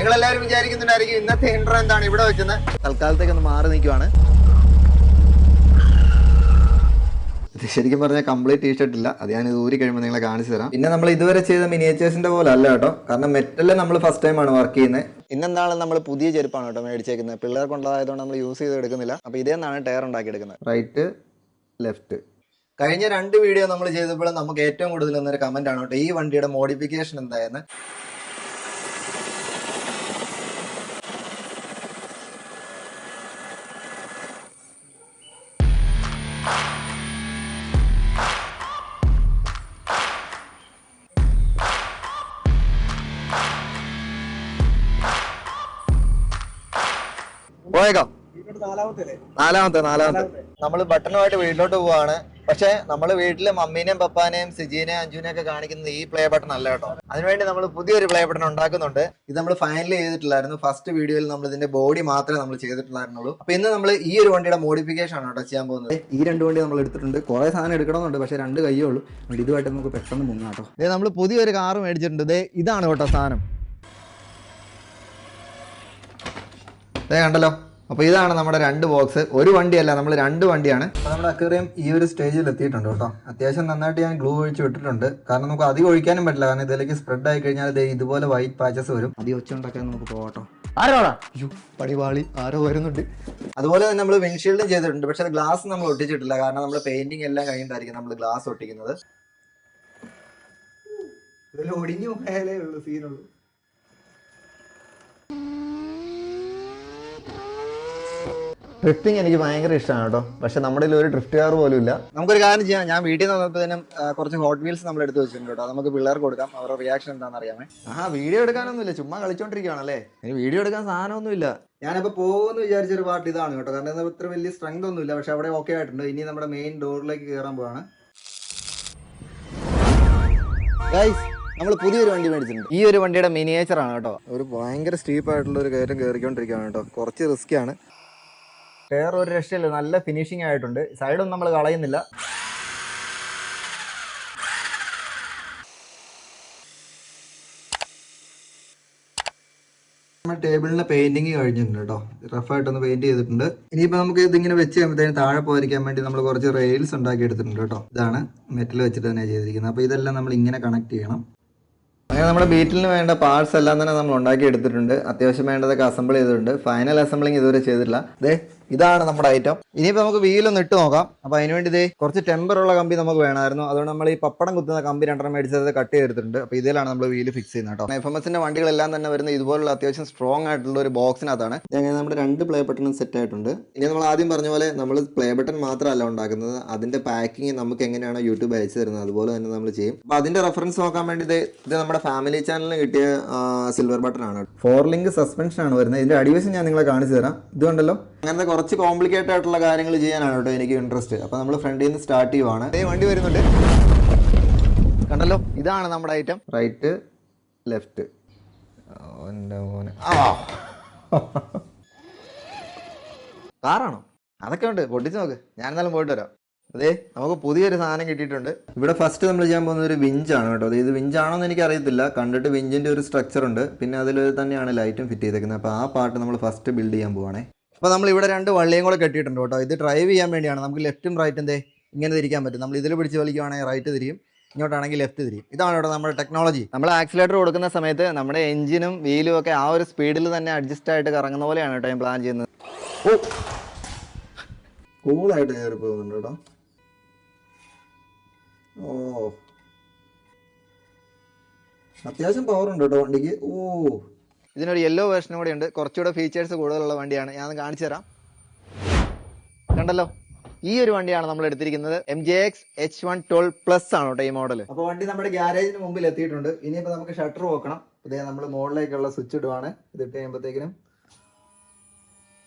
നിങ്ങളെല്ലാവരും വിചാരിക്കുന്നുണ്ടായിരിക്കും ഇന്നത്തെ ഇൻട്രോ എന്താണ് ഇവിടെ വെച്ചെന്ന്. തൽക്കാലത്തേക്ക് ഒന്ന് മാറി നിൽക്കുവാണ്. ഇത് ശരിക്കും പറഞ്ഞാൽ കംപ്ലീറ്റ് ടീഷർട്ട് ഇല്ല, അത് ഞാൻ ഇത് ഊരി കഴിയുമ്പോൾ നിങ്ങളെ കാണിച്ചു തരാം. പിന്നെ നമ്മൾ ഇതുവരെ ചെയ്ത മിനിയേച്ചേഴ്സിന്റെ പോലെ അല്ല കേട്ടോ, കാരണം മെറ്റലിൽ നമ്മൾ ഫസ്റ്റ് ടൈം ആണ് വർക്ക് ചെയ്യുന്നത്. ഇന്നെന്താണ് നമ്മൾ പുതിയ ചെരുപ്പാണ് കേട്ടോ മേടിച്ചേക്കുന്നത്. പിള്ളേർക്കുള്ളതായതുകൊണ്ട് നമ്മൾ യൂസ് ചെയ്ത് എടുക്കുന്നില്ല. അപ്പോൾ ഇതേ നിന്നാണ് ടയർ ഉണ്ടാക്കി എടുക്കുന്നത്. Right left. കഴിഞ്ഞ 2 വീഡിയോ നമ്മൾ ചെയ്തപ്പോൾ നമുക്ക് ഏറ്റവും കൂടുതൽ വന്നൊരു കമന്റ് ആണ് കേട്ടോ, ഈ വണ്ടിയുടെ മോഡിഫിക്കേഷൻ എന്തായെന്ന്. പോയേക്കാം. നാലാമത്തെ നമ്മൾ ബട്ടണുമായിട്ട് വീട്ടിലോട്ട് പോവാണ്. പക്ഷെ നമ്മൾ വീട്ടില് മമ്മീനെയും പപ്പാനെയും സിജീനെയും അഞ്ജുനെയും ഒക്കെ കാണിക്കുന്നത് ഈ പ്ലേ ബട്ടൺ അല്ല കേട്ടോ. അതിനുവേണ്ടി നമ്മൾ പുതിയൊരു പ്ലേ ബട്ടൺ ഉണ്ടാക്കുന്നുണ്ട്. ഇത് നമ്മൾ ഫൈനൽ ചെയ്തിട്ടില്ലായിരുന്നു. ഫസ്റ്റ് വീഡിയോയിൽ നമ്മൾ ഇതിന്റെ ബോഡി മാത്രമേ നമ്മൾ ചെയ്തിട്ടുണ്ടായിരുന്നുള്ളൂ. അപ്പൊ ഇന്ന് നമ്മൾ ഈ ഒരു വണ്ടിയുടെ മോഡിഫിക്കേഷൻ ആണ് കേട്ടോ ചെയ്യാൻ പോകുന്നത്. ഈ 2 വണ്ടി നമ്മൾ എടുത്തിട്ടുണ്ട്. കുറെ സാധനം എടുക്കണമെന്നുണ്ട്, പക്ഷെ 2 കയ്യേ ഉള്ളൂ. ഇതുമായിട്ട് നമുക്ക് പെട്ടെന്ന് മുങ്ങാം കേട്ടോ. ഇത് നമ്മൾ പുതിയൊരു കാറ് മേടിച്ചിട്ടുണ്ട്. ഇതാണ് കേട്ടോ സാധനം. കണ്ടല്ലോ. അപ്പോൾ ഇതാണ് നമ്മുടെ 2 ബോക്സ്. ഒരു വണ്ടിയല്ല, നമ്മൾ 2 വണ്ടിയാണ്. അപ്പോൾ നമ്മുടെ അക്വേറിയം ഈ ഒരു സ്റ്റേജിൽ എത്തിയിട്ടുണ്ട് കേട്ടോ. അത്യാവശ്യം നന്നായിട്ട് ഞാൻ ഗ്ലൂ ഒഴിച്ച് വിട്ടിട്ടുണ്ട്. കാരണം നമുക്ക് അധികം ഒഴിക്കാനും പറ്റില്ല, കാരണം ഇതിലേക്ക് സ്പ്രെഡ് ആയി കഴിഞ്ഞാൽ ഇതുപോലെ വൈറ്റ് പാച്ചസ് വരും. അധികം ഒച്ച ഉണ്ടാക്കാൻ നമുക്ക് പോകട്ടോ. ആരോടാ പടിവാളി ആരോ വരുന്നുണ്ട്. അതുപോലെ തന്നെ നമ്മൾ വിൻഷീൽഡും ചെയ്തിട്ടുണ്ട്. പക്ഷെ അത് ഗ്ലാസ് നമ്മൾ ഒട്ടിച്ചിട്ടില്ല, കാരണം നമ്മൾ പെയിന്റിങ് എല്ലാം കഴിഞ്ഞിട്ടായിരിക്കും നമ്മൾ ഗ്ലാസ് ഒട്ടിക്കുന്നത്. ഇതിൽ ഒടിഞ്ഞു പോയാലേ ഉള്ളൂ സീനുള്ളൂ. ഡ്രിഫ്റ്റിംഗ് എനിക്ക് ഭയങ്കര ഇഷ്ടമാണ് കേട്ടോ. പക്ഷെ നമ്മുടെ ഒരു ഡ്രിഫ്റ്റ് കാർ പോലും ഇല്ല. നമുക്കൊരു കാര്യം ചെയ്യാം. ഞാൻ വീട്ടിൽ നിന്ന് വന്നപ്പോഴത്തേനും കുറച്ച് ഹോട്ട് വീൽസ് നമ്മൾ എടുത്ത് വെച്ചിട്ടുണ്ട് കേട്ടോ. നമുക്ക് പിള്ളേർക്ക് കൊടുക്കാം, അവരുടെ റിയാക്ഷൻ എന്താണെന്ന് അറിയാമേ. വീഡിയോ എടുക്കാനൊന്നുമില്ല, ചുമ്മാ കളിച്ചോണ്ടിരിക്കുകയാണല്ലേ. ഇനി വീഡിയോ എടുക്കാൻ സാധനമൊന്നുമില്ല. ഞാനിപ്പോൾ പോകുമെന്ന് വിചാരിച്ചൊരു പാർട്ട് ഇതാണ് കേട്ടോ. കാരണം ഇത്ര വലിയ സ്ട്രെങ്ത് ഒന്നുമില്ല, പക്ഷെ അവിടെ ഓക്കെ ആയിട്ടുണ്ട്. ഇനി നമ്മുടെ മെയിൻ ഡോറിലേക്ക് കയറാൻ പോവാണ്. ഗൈസ്, നമ്മൾ പുതിയൊരു വണ്ടി മേടിച്ചിട്ടുണ്ട്. ഈ ഒരു വണ്ടിയുടെ മിനിയേച്ചർ ആണ് കേട്ടോ. ഒരു ഭയങ്കര സ്റ്റീപ്പ് ആയിട്ടുള്ള ഒരു കയറ്റം കയറിക്കൊണ്ടിരിക്കുകയാണ് കേട്ടോ. കുറച്ച് റിസ്ക്കിയാണ്. ടയർ ഒരു രക്ഷയില്ല, നല്ല ഫിനിഷിംഗ് ആയിട്ടുണ്ട്. സൈഡൊന്നും നമ്മൾ കളയുന്നില്ല. നമ്മൾ ടേബിളിന് പെയിന്റിങ് കഴിഞ്ഞിട്ടുണ്ട് കേട്ടോ. റഫായിട്ടൊന്ന് പെയിന്റ് ചെയ്തിട്ടുണ്ട്. ഇനിയിപ്പോൾ നമുക്ക് ഇതിങ്ങനെ വെച്ച് കഴിയുമ്പോഴത്തേനും താഴെ പോയിരിക്കാൻ വേണ്ടി നമ്മൾ കുറച്ച് റെയിൽസ് ഉണ്ടാക്കി എടുത്തിട്ടുണ്ട് കേട്ടോ. ഇതാണ് മെറ്റൽ വെച്ചിട്ട് തന്നെ ചെയ്തിരിക്കുന്നത്. അപ്പോൾ ഇതെല്ലാം നമ്മൾ ഇങ്ങനെ കണക്ട് ചെയ്യണം. അങ്ങനെ നമ്മുടെ ബീറ്റിലിന് വേണ്ട പാർട്സ് എല്ലാം തന്നെ നമ്മൾ ഉണ്ടാക്കി എടുത്തിട്ടുണ്ട്. അത്യാവശ്യം വേണ്ടതൊക്കെ അസംബിൾ ചെയ്തിട്ടുണ്ട്. ഫൈനൽ അസംബിളിങ് ഇതുവരെ ചെയ്തിട്ടില്ല. ഇതാണ് നമ്മുടെ ഐറ്റം. ഇനിയിപ്പോൾ നമുക്ക് വീലൊന്ന് ഇട്ട് നോക്കാം. അപ്പോൾ അതിനുവേണ്ടി കുറച്ച് ടെമ്പറുള്ള കമ്പി നമുക്ക് വേണമായിരുന്നു. അതുകൊണ്ട് നമ്മൾ ഈ പപ്പടം കുത്തുന്ന കമ്പി 2 മേടിച്ചത് കട്ട് ചെയ്തിട്ടുണ്ട്. അപ്പോൾ ഇതിലാണ് നമ്മൾ വീല് ഫിക്സ് ചെയ്യുന്നത് കേട്ടോ. FMSന്റെ വണ്ടികളെല്ലാം തന്നെ വരുന്ന ഇതുപോലുള്ള അത്യാവശ്യം സ്ട്രോങ് ആയിട്ടുള്ള ഒരു ബോക്സിനകത്താണ്. അങ്ങനെ നമ്മുടെ 2 പ്ലേ ബട്ടണും സെറ്റ് ആയിട്ടുണ്ട്. ഇനി നമ്മൾ ആദ്യം പറഞ്ഞ പോലെ നമ്മൾ പ്ലേ ബട്ടൺ മാത്രമല്ല ഉണ്ടാക്കുന്നത്, അതിന്റെ പാക്കിങ് നമുക്ക് എങ്ങനെയാണോ യൂട്യൂബ് അയച്ചു തരുന്നത് അതുപോലെ തന്നെ നമ്മൾ ചെയ്യും. അപ്പോൾ അതിന്റെ റെഫറൻസ് നോക്കാൻ വേണ്ടി ഇത് നമ്മുടെ ഫാമിലി ചാനലിന് കിട്ടിയ സിൽവർ ബട്ടൺ ആണ്. 4 ലിങ്ക് സസ്പെൻഷൻ ആണ് വരുന്നത്. ഇതിന്റെ അടിവശം ഞാൻ നിങ്ങളെ കാണിച്ചു തരാം. ഇത് കണ്ടല്ലോ. അങ്ങനത്തെ കുറച്ച് കോംപ്ലിക്കേറ്റഡ് ആയിട്ടുള്ള കാര്യങ്ങൾ ചെയ്യാനാണ് കേട്ടോ എനിക്ക് ഇൻട്രസ്റ്റ്. അപ്പോൾ നമ്മൾ ഫ്രണ്ടിൽ നിന്ന് സ്റ്റാർട്ട് ചെയ്യുവാണ്. വണ്ടി വരുന്നുണ്ട്, കണ്ടല്ലോ. ഇതാണ് നമ്മുടെ ഐറ്റം. Right left. കാറാണോ? അതൊക്കെ ഉണ്ട്, പൊട്ടിച്ച് നോക്ക്. ഞാൻ എന്നാലും പോയിട്ട് വരാം. നമുക്ക് പുതിയൊരു സാധനം കിട്ടിയിട്ടുണ്ട്. ഇവിടെ ഫസ്റ്റ് നമ്മൾ ചെയ്യാൻ പോകുന്ന ഒരു വിഞ്ചാണ് കേട്ടോ. ഇത് വിഞ്ചാണോ എന്ന് എനിക്ക് അറിയത്തില്ല. കണ്ടിട്ട് വിഞ്ചിന്റെ ഒരു സ്ട്രക്ചർ ഉണ്ട്. പിന്നെ അതിൽ തന്നെയാണ് ലൈറ്റും ഫിറ്റ് ചെയ്തേക്കുന്നത്. അപ്പോൾ ആ പാർട്ട് നമ്മൾ ഫസ്റ്റ് ബിൽഡ് ചെയ്യാൻ പോവാണേ. അപ്പോൾ നമ്മൾ ഇവിടെ 2 വള്ളിയും കൂടെ കെട്ടിയിട്ടുണ്ട് കേട്ടോ. ഇത് ഡ്രൈവ് ചെയ്യാൻ വേണ്ടിയാണ്. നമുക്ക് ലെഫ്റ്റും റൈറ്റും ഇങ്ങനെ തിരിക്കാൻ പറ്റും. നമ്മൾ ഇതിൽ പിടിച്ച് വലിക്കുകയാണെങ്കിൽ റൈറ്റ് തിരിയും, ഇങ്ങോട്ടാണെങ്കിൽ ലെഫ്റ്റ് തിരിയും. ഇതാണ് കേട്ടോ നമ്മുടെ ടെക്നോളജി. നമ്മൾ ആക്സിലേറ്റർ കൊടുക്കുന്ന സമയത്ത് നമ്മുടെ എഞ്ചിനും വീലും ഒക്കെ ആ ഒരു സ്പീഡിൽ തന്നെ അഡ്ജസ്റ്റ് ആയിട്ട് കറങ്ങുന്ന പോലെയാണ് കേട്ടോ ഞാൻ പ്ലാൻ ചെയ്യുന്നത്. കൂളായിട്ട് കയറി പോകുന്നുണ്ട് കേട്ടോ. അത്യാവശ്യം പവർ ഉണ്ട് കേട്ടോ വണ്ടിക്ക്. ഇതിനൊരു യെല്ലോ വേർഷനും കൂടെ ഉണ്ട്. കുറച്ചുകൂടെ ഫീച്ചേഴ്സ് കൂടുതലുള്ള വണ്ടിയാണ്. ഞാൻ കാണിച്ചു തരാം. കണ്ടല്ലോ, ഈ ഒരു വണ്ടിയാണ് നമ്മൾ എടുത്തിരിക്കുന്നത്. MJX H112+ ആണ് കേട്ടോ ഈ മോഡൽ. അപ്പോൾ വണ്ടി നമ്മുടെ ഗ്യാരേജിന് മുമ്പിൽ എത്തിയിട്ടുണ്ട്. ഇനിയിപ്പോൾ നമുക്ക് ഷട്ടർ നോക്കണം. ഇതേ നമ്മൾ മുകളിലേക്കുള്ള സ്വിച്ച് ഇടുവാണ്. ഇതിട്ട് കഴിയുമ്പോഴത്തേക്കിനും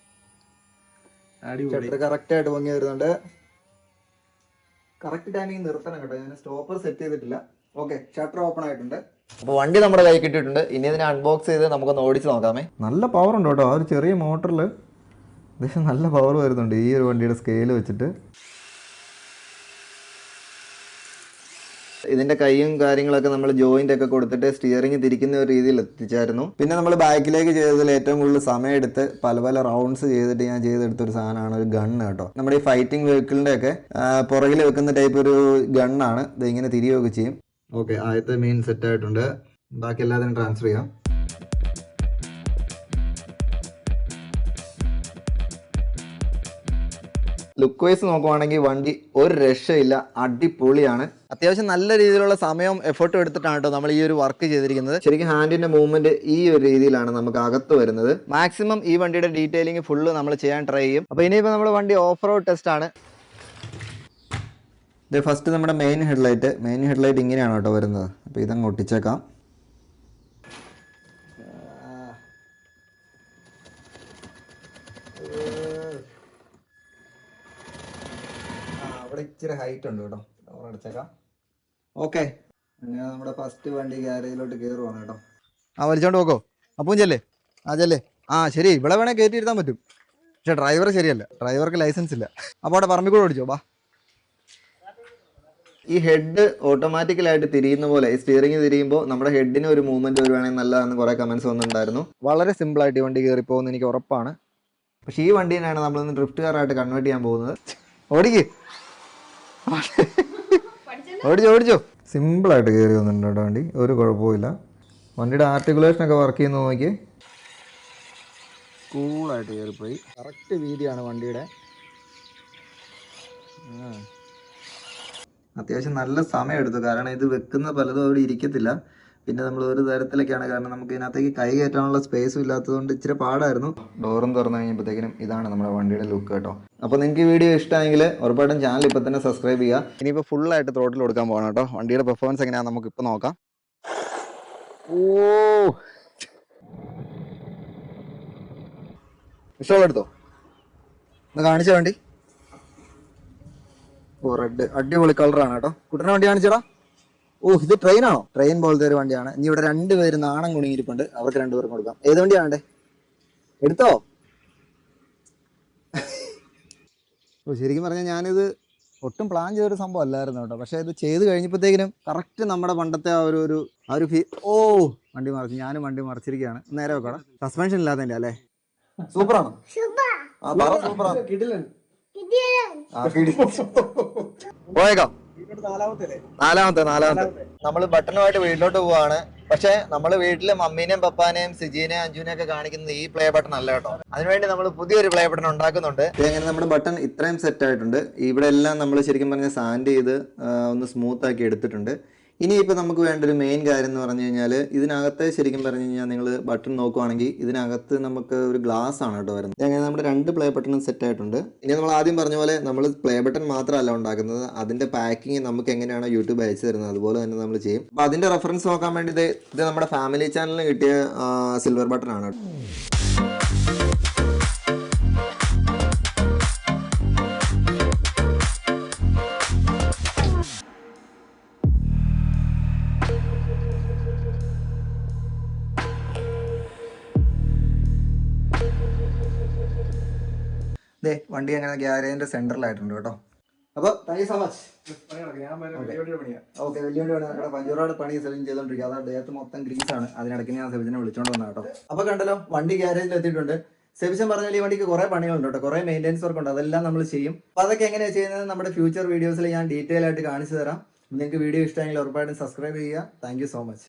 ഷട്ടർ കറക്റ്റ് ആയിട്ട് പൊങ്ങി വരുന്നുണ്ട്. കറക്റ്റ് ടൈമിങ് നിർത്തണം കേട്ടോ. ഞാൻ സ്റ്റോപ്പർ സെറ്റ് ചെയ്തിട്ടില്ല. ഓക്കെ, ഷട്ടർ ഓപ്പൺ ആയിട്ടുണ്ട്. അപ്പോൾ വണ്ടി നമ്മുടെ കൈ കിട്ടിയിട്ടുണ്ട്. ഇനി ഇതിനെ അൺബോക്സ് ചെയ്ത് നമുക്കൊന്ന് ഓടിച്ച് നോക്കാമേ. നല്ല പവർ ഉണ്ട് കേട്ടോ. ആ ഒരു ചെറിയ മോട്ടറിൽ അത്യാവശ്യം നല്ല പവർ വരുന്നുണ്ട് ഈ ഒരു വണ്ടിയുടെ സ്കെയിൽ വെച്ചിട്ട്. ഇതിന്റെ കൈയും കാര്യങ്ങളൊക്കെ നമ്മൾ ജോയിന്റ് ഒക്കെ കൊടുത്തിട്ട് സ്റ്റിയറിംഗ് തിരിക്കുന്ന ഒരു രീതിയിൽ എത്തിച്ചായിരുന്നു. പിന്നെ നമ്മൾ ബാക്കിലേക്ക് ചെയ്തതിൽ ഏറ്റവും കൂടുതൽ സമയം എടുത്ത് പല പല റൗണ്ട്സ് ചെയ്തിട്ട് ഞാൻ ചെയ്തെടുത്തൊരു സാധനമാണ് ഒരു ഗണ്ണ് കേട്ടോ. നമ്മുടെ ഈ ഫൈറ്റിംഗ് വെഹിക്കിളിന്റെ ഒക്കെ പുറകിൽ വെക്കുന്ന ടൈപ്പ് ഒരു ഗണ്ണാണ്. ഇത് ഇങ്ങനെ തിരികെയൊക്കെ ചെയ്യും. ഓക്കെ, ആദ്യത്തെ മെയിൻ സെറ്റ് ആയിട്ടുണ്ട്. ബാക്കി എല്ലാത്തിനും ട്രാൻസ്ഫർ ചെയ്യാം. ലുക്ക് വൈസ് നോക്കുവാണെങ്കിൽ വണ്ടി ഒരു രക്ഷയില്ല, അടിപൊളിയാണ്. അത്യാവശ്യം നല്ല രീതിയിലുള്ള സമയം എഫേർട്ടും എടുത്തിട്ടാണ് കേട്ടോ നമ്മൾ ഈ ഒരു വർക്ക് ചെയ്തിരിക്കുന്നത്. ശരിക്കും ഹാൻഡിന്റെ മൂവ്മെന്റ് ഈ ഒരു രീതിയിലാണ് നമുക്ക് അകത്ത് വരുന്നത്. മാക്സിമം ഈ വണ്ടിയുടെ ഡീറ്റെയിലിംഗ് ഫുള്ള് നമ്മൾ ചെയ്യാൻ ട്രൈ ചെയ്യും. അപ്പോൾ ഇനിയിപ്പോൾ നമ്മൾ വണ്ടി ഓഫ് റോഡ് ടെസ്റ്റ് ആണ്. ഇത് ഫസ്റ്റ് നമ്മുടെ മെയിൻ ഹെഡ്ലൈറ്റ് ഇങ്ങനെയാണ് കേട്ടോ വരുന്നത്. അപ്പോൾ ഇതങ്ങ് ഒട്ടിച്ചേക്കാം. അവിടെ ഇച്ചിരി ഹൈറ്റ് ഉണ്ട് കേട്ടോ, അടച്ചേക്കാം. ഓക്കെ, അങ്ങനെ നമ്മുടെ ഫസ്റ്റ് വണ്ടി ഗ്യാരേജിലോട്ട് കയറുവാണ് കേട്ടോ. വലിച്ചോണ്ട് പോക്കോ. അപ്പം ചെല്ലേ, ചെല്ലേ. ശരി, ഇവിടെ വേണേൽ കയറ്റി ഇരുത്താൻ പറ്റും. പക്ഷെ ഡ്രൈവർ ശരിയല്ല, ഡ്രൈവർക്ക് ലൈസൻസ് ഇല്ല. അപ്പോൾ അവിടെ പറമ്പിൽ കൂടെ ഓടിച്ചോ. ഈ ഹെഡ് ഓട്ടോമാറ്റിക്കലായിട്ട് തിരിയുന്ന പോലെ ഈ സ്റ്റിയറിംഗ് തിരിയുമ്പോൾ നമ്മുടെ ഹെഡിന് ഒരു മൂവ്മെന്റ് വരുവാണെങ്കിൽ നല്ലതാണെന്ന് കുറേ കമന്റ്സ് വന്നിട്ടുണ്ടായിരുന്നു. വളരെ സിമ്പിളായിട്ട് ഈ വണ്ടി കയറിപ്പോകുമെന്ന് എനിക്ക് ഉറപ്പാണ്. പക്ഷേ ഈ വണ്ടീനാണ് നമ്മളിന്ന് ഡ്രിഫ്റ്റ് കാറായിട്ട് കൺവേർട്ട് ചെയ്യാൻ പോകുന്നത്. ഓടിക്ക്, ഓടിച്ചോ. സിമ്പിളായിട്ട് കയറി വന്നിട്ടുണ്ട് കേട്ടോ വണ്ടി, ഒരു കുഴപ്പമില്ല. വണ്ടിയുടെ ആർട്ടിക്കുലേഷനൊക്കെ വർക്ക് ചെയ്യുന്ന നോക്കി കൂളായിട്ട് കയറിപ്പോയി. കറക്റ്റ് വീതിയാണ് വണ്ടിയുടെ. അത്യാവശ്യം നല്ല സമയം എടുത്തു, കാരണം ഇത് വെക്കുന്ന പലതും അവിടെ ഇരിക്കത്തില്ല. പിന്നെ നമ്മൾ ഒരു തരത്തിലൊക്കെയാണ്, കാരണം നമുക്ക് ഇതിനകത്തേക്ക് കൈ കയറ്റാനുള്ള സ്പേസും ഇല്ലാത്തതുകൊണ്ട് ഇച്ചിരി പാടായിരുന്നു. ഡോറും തുറന്നു കഴിഞ്ഞപ്പോഴത്തേക്കിനും ഇതാണ് നമ്മുടെ വണ്ടിയുടെ ലുക്ക് കേട്ടോ. അപ്പോൾ നിങ്ങൾക്ക് ഈ വീഡിയോ ഇഷ്ടമായെങ്കിൽ ഉറപ്പായിട്ടും ചാനൽ ഇപ്പം തന്നെ സബ്സ്ക്രൈബ് ചെയ്യുക. ഇനിയിപ്പോൾ ഫുള്ളായിട്ട് ത്രോട്ടിൽ കൊടുക്കാൻ പോകണം കേട്ടോ. വണ്ടിയുടെ പെർഫോമൻസ് എങ്ങനെയാണെന്ന് നമുക്കിപ്പോൾ നോക്കാം. ഇഷ്ടമുള്ളെടുത്തോ ഒന്ന് കാണിച്ച വണ്ടി. റെഡ് അടിപൊളി കളറാണ് കേട്ടോ. കുട്ടനെ വണ്ടി കാണിച്ചടാ. ഇത് ട്രെയിനാണോ? ട്രെയിൻ പോലത്തെ ഒരു വണ്ടിയാണ്. ഇനി ഇവിടെ രണ്ടുപേര് നാണം കുണുങ്ങിയിരിപ്പുണ്ട്, അവർക്ക് രണ്ടുപേർക്കും കൊടുക്കാം. ഏത് വണ്ടിയാണേ? എടുത്തോ? ശരിക്കും പറഞ്ഞാൽ ഞാനിത് ഒട്ടും പ്ലാൻ ചെയ്തൊരു സംഭവം അല്ലായിരുന്നു കേട്ടോ. പക്ഷേ ഇത് ചെയ്ത് കഴിഞ്ഞപ്പോഴത്തേക്കിനും കറക്റ്റ് നമ്മുടെ പണ്ടത്തെ ആ ഒരു വണ്ടി മറിച്ച്, ഞാനും വണ്ടി മറിച്ചിരിക്കുകയാണ്. നേരെ വെക്കണം. സസ്പെൻഷൻ ഇല്ലാത്തതിൻ്റെ അല്ലേ? സൂപ്പറാണോ? സൂപ്പറാണ്. പോയേക്കാം. നാലാമത്തെ നമ്മൾ ബട്ടണുമായിട്ട് വീട്ടിലോട്ട് പോവാണ്. പക്ഷെ നമ്മൾ വീട്ടില് മമ്മീനെയും പപ്പാനെയും സിജീനെയും അഞ്ജുനെയും ഒക്കെ കാണിക്കുന്നത് ഈ പ്ലേ ബട്ടൺ അല്ല കേട്ടോ. അതിനുവേണ്ടി നമ്മൾ പുതിയൊരു പ്ലേ ബട്ടൺ ഉണ്ടാക്കുന്നുണ്ട്. അങ്ങനെ നമ്മുടെ ബട്ടൺ ഇത്രയും സെറ്റ് ആയിട്ടുണ്ട്. ഇവിടെ എല്ലാം നമ്മൾ ശരിക്കും പറഞ്ഞാൽ സാൻഡ് ചെയ്ത് ഒന്ന് സ്മൂത്ത് ആക്കി എടുത്തിട്ടുണ്ട്. ഇനിയിപ്പോൾ നമുക്ക് വേണ്ട ഒരു മെയിൻ കാര്യം എന്ന് പറഞ്ഞു കഴിഞ്ഞാൽ, ഇതിനകത്ത് ശരിക്കും പറഞ്ഞു കഴിഞ്ഞാൽ നിങ്ങൾ ബട്ടൺ നോക്കുവാണെങ്കിൽ ഇതിനകത്ത് നമുക്ക് ഒരു ഗ്ലാസ് ആണ് കേട്ടോ വരുന്നത്. അങ്ങനെ നമ്മുടെ 2 പ്ലേ ബട്ടണും സെറ്റ് ആയിട്ടുണ്ട്. ഇനി നമ്മൾ ആദ്യം പറഞ്ഞ പോലെ നമ്മൾ പ്ലേ ബട്ടൺ മാത്രമല്ല ഉണ്ടാക്കുന്നത്, അതിന്റെ പാക്കിങ് നമുക്ക് എങ്ങനെയാണോ യൂട്യൂബ് അയച്ചു തരുന്നത് അതുപോലെ തന്നെ നമ്മൾ ചെയ്യും. അപ്പോൾ അതിന്റെ റെഫറൻസ് നോക്കാൻ വേണ്ടി ഇത് നമ്മുടെ ഫാമിലി ചാനലിന് കിട്ടിയ സിൽവർ ബട്ടൺ ആണ്. വണ്ടി അങ്ങനെ ഗ്യാരേജിന്റെ സെന്ററിലായിട്ടുണ്ട് കേട്ടോ. അപ്പോൾ thank you so much. Okay, വലിയ വണ്ടി നമ്മുടെ പഞ്ചൂറോട് പണി സെലിൻ ചെയ്തോണ്ടിരിക്കുക. അതാണ് ദേഹത്ത് മൊത്തം ഗ്രീസാണ്. അതിനിടയ്ക്ക് ഞാൻ സെബിനെ വിളിച്ചോണ്ട് വന്ന കേട്ടോ. അപ്പോൾ കണ്ടല്ലോ, വണ്ടി ഗ്യാരേജിൽ എത്തിയിട്ടുണ്ട്. സെബിഷൻ പറഞ്ഞാൽ ഈ വണ്ടിക്ക് കുറേ പണികളുണ്ട് കേട്ടോ, കുറേ മെയിൻ്റെനൻസ് വർക്ക് ഉണ്ട്. അതെല്ലാം നമ്മൾ ചെയ്യും. അപ്പോൾ അതൊക്കെ എങ്ങനെയാണ് ചെയ്യുന്നത് നമ്മുടെ ഫ്യൂച്ചർ വീഡിയോസിൽ ഞാൻ ഡീറ്റെയിൽ ആയിട്ട് കാണിച്ചു തരാം. നിങ്ങൾക്ക് വീഡിയോ ഇഷ്ടമെങ്കിൽ ഉറപ്പായിട്ടും സബ്സ്ക്രൈബ് ചെയ്യുക. Thank you so much.